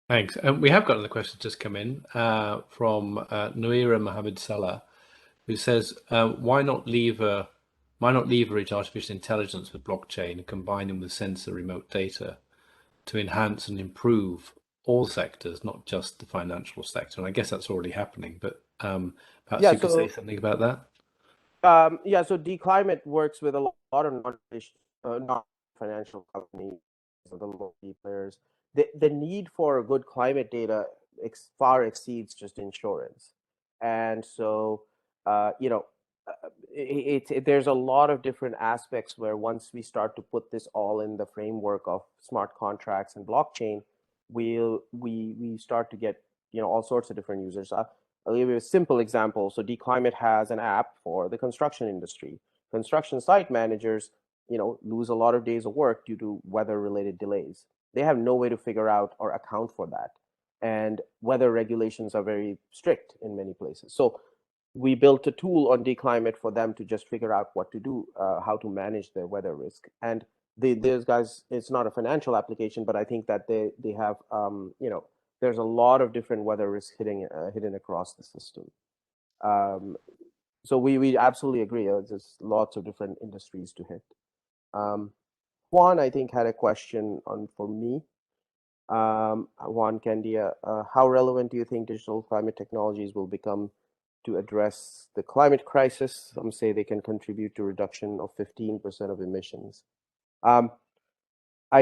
Thanks. And we have got another question just come in from Noira Mohammed Salah, who says, why not leverage artificial intelligence with blockchain and combine them with sensor remote data to enhance and improve all sectors, not just the financial sector? And I guess that's already happening, but perhaps you could say something about that.
So DClimate works with a lot of non-financial companies, the local players. The need for good climate data far exceeds just insurance, and so there's a lot of different aspects where once we start to put this all in the framework of smart contracts and blockchain, we start to get all sorts of different users. I'll give you a simple example. So DClimate has an app for the construction industry. Construction site managers, lose a lot of days of work due to weather-related delays. They have no way to figure out or account for that. And weather regulations are very strict in many places. So we built a tool on DClimate for them to just figure out what to do, how to manage their weather risk. And those guys, it's not a financial application, but I think that they have, there's a lot of different weather risks hidden across the system. So we absolutely agree. There's lots of different industries to hit. Juan, I think, had a question for me. Juan Candia, how relevant do you think digital climate technologies will become to address the climate crisis? Some say they can contribute to reduction of 15% of emissions. I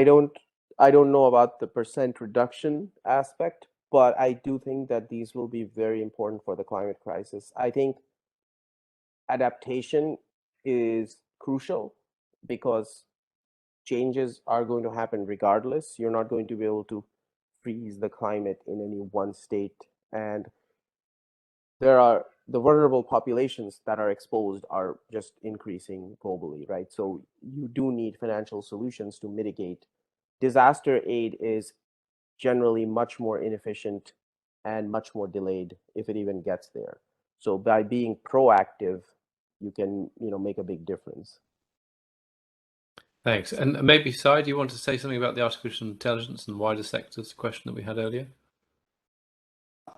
don't know about the percent reduction aspect, but I do think that these will be very important for the climate crisis. I think adaptation is crucial because changes are going to happen regardless. You're not going to be able to freeze the climate in any one state. And there are the vulnerable populations that are exposed are just increasing globally, right? So you do need financial solutions to mitigate. Disaster aid is generally much more inefficient and much more delayed if it even gets there. So by being proactive, you can, make a big difference.
Thanks. And maybe, Sai, do you want to say something about the artificial intelligence and wider sectors question that we had earlier?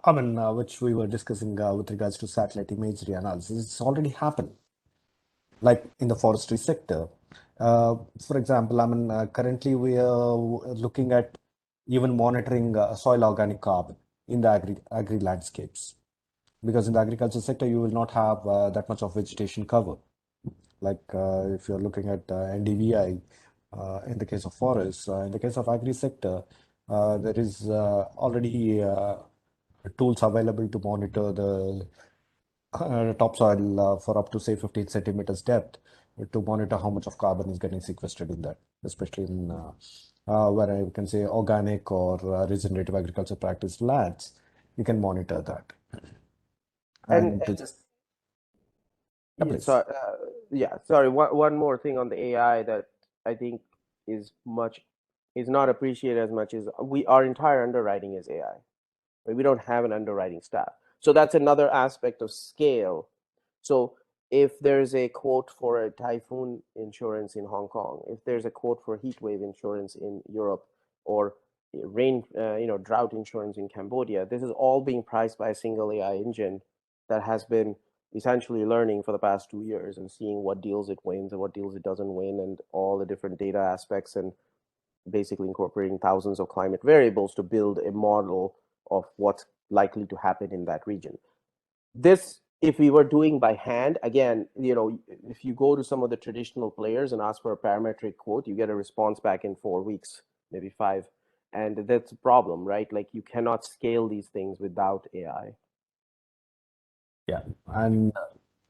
I mean, which we were discussing with regards to satellite imagery analysis, it's already happened, like in the forestry sector. For example, I mean, currently we are looking at even monitoring soil organic carbon in the agri landscapes, because in the agriculture sector, you will not have that much of vegetation cover. Like if you're looking at NDVI, in the case of forests, in the case of agri sector, there is already tools available to monitor the topsoil for up to say 15 centimeters depth to monitor how much of carbon is getting sequestered in that, especially in where I can say organic or regenerative agriculture practice lands. You can monitor that. And to just
sorry, one more thing on the AI that I think is not appreciated as much as our entire underwriting is AI. We don't have an underwriting staff. So that's another aspect of scale. So if there's a quote for a typhoon insurance in Hong Kong, if there's a quote for heat wave insurance in Europe, or rain, drought insurance in Cambodia, this is all being priced by a single AI engine that has been essentially learning for the past 2 years and seeing what deals it wins and what deals it doesn't win, and all the different data aspects, and basically incorporating thousands of climate variables to build a model of what's likely to happen in that region. This, if we were doing by hand, again, if you go to some of the traditional players and ask for a parametric quote, you get a response back in 4 weeks, maybe 5. And that's a problem, right? Like, you cannot scale these things without AI.
Yeah, and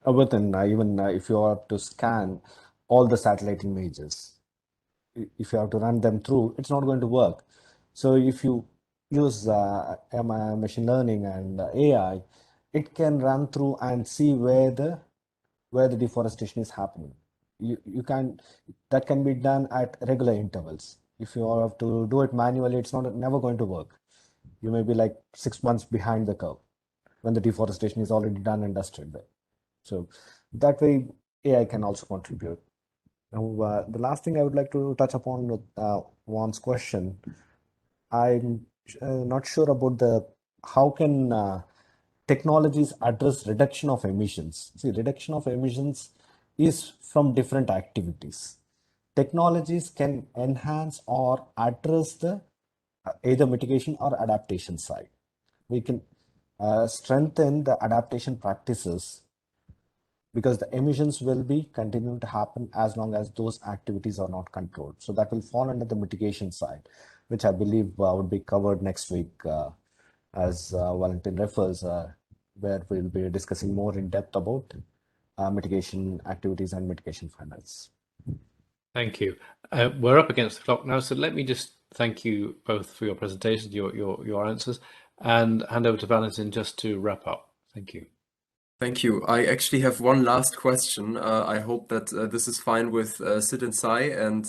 within even if you are to scan all the satellite images, if you have to run them through, it's not going to work. So if you use machine learning and AI, it can run through and see where the deforestation is happening. That can be done at regular intervals. If you have to do it manually, it's never going to work. You may be like 6 months behind the curve when the deforestation is already done and dusted there. So that way, AI can also contribute. Now, the last thing I would like to touch upon with Juan's question, I'm not sure about how can technologies address reduction of emissions. See, reduction of emissions is from different activities. Technologies can enhance or address the either mitigation or adaptation side. We can strengthen the adaptation practices because the emissions will be continuing to happen as long as those activities are not controlled. So that will fall under the mitigation side, which I believe would be covered next week, as Valentin refers, where we'll be discussing more in depth about mitigation activities and mitigation finance.
Thank you. We're up against the clock now, so let me just thank you both for your presentations, your answers, and hand over to Valentin just to wrap up. Thank you. Thank you.
Thank you. I actually have one last question. I hope that this is fine with Sid and Sai and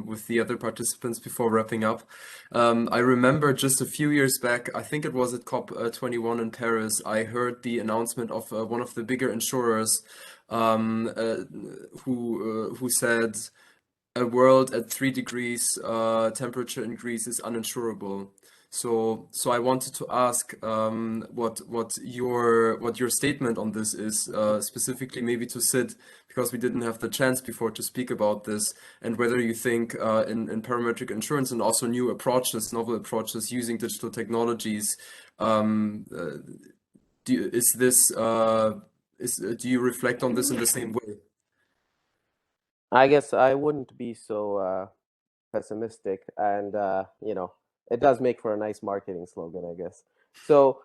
with the other participants before wrapping up. I remember just a few years back, I think it was at COP21 in Paris, I heard the announcement of one of the bigger insurers who said a world at 3 degrees temperature increase is uninsurable. So I wanted to ask what your statement on this is, specifically maybe to Sid, because we didn't have the chance before to speak about this, and whether you think in parametric insurance and also new approaches, novel approaches using digital technologies, do you reflect on this in the same way?
I guess I wouldn't be so pessimistic, and it does make for a nice marketing slogan, I guess. So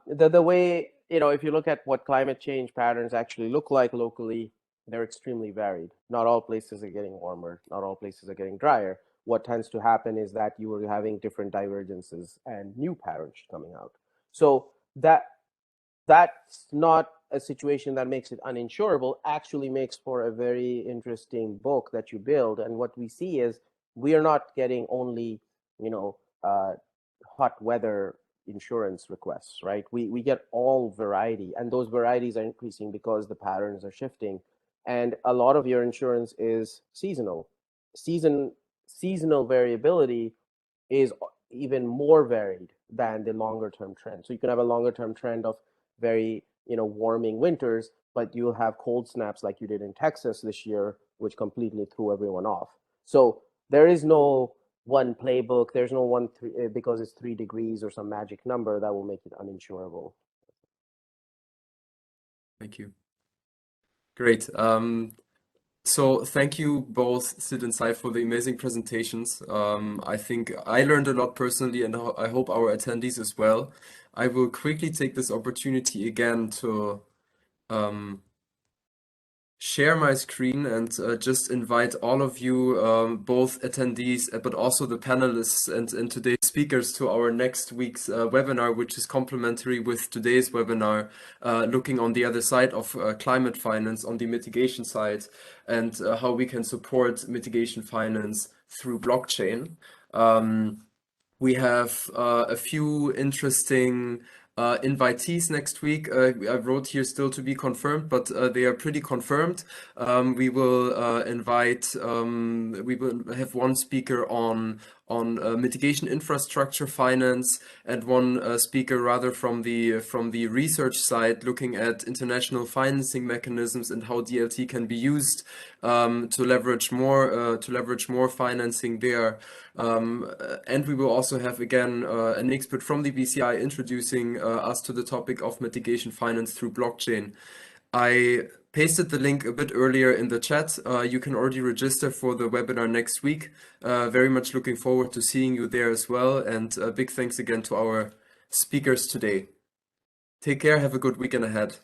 the way, if you look at what climate change patterns actually look like locally, they're extremely varied. Not all places are getting warmer, not all places are getting drier. What tends to happen is that you are having different divergences and new patterns coming out. So that's not a situation that makes it uninsurable, actually makes for a very interesting book that you build. And what we see is we are not getting only, hot weather insurance requests, right? We get all variety, and those varieties are increasing because the patterns are shifting. And a lot of your insurance is seasonal. Seasonal variability is even more varied than the longer term trend. So you can have a longer term trend of very warming winters, but you'll have cold snaps like you did in Texas this year, which completely threw everyone off. So there is no one playbook. There's no one because it's 3 degrees or some magic number that will make it uninsurable.
Thank you. Great. So thank you both, Sid and Sai, for the amazing presentations. I think I learned a lot personally, and I hope our attendees as well. I will quickly take this opportunity again to share my screen and just invite all of you, both attendees, but also the panelists and today's speakers, to our next week's webinar, which is complementary with today's webinar, looking on the other side of climate finance, on the mitigation side, and how we can support mitigation finance through blockchain. We have a few interesting invitees next week. I wrote here still to be confirmed, but they are pretty confirmed. We will we will have one speaker on mitigation infrastructure finance, and one speaker rather from the research side, looking at international financing mechanisms and how DLT can be used to leverage more financing there. And we will also have again an expert from the BCI introducing us to the topic of mitigation finance through blockchain. I pasted the link a bit earlier in the chat. You can already register for the webinar next week. Very much looking forward to seeing you there as well. And big thanks again to our speakers today. Take care. Have a good weekend ahead.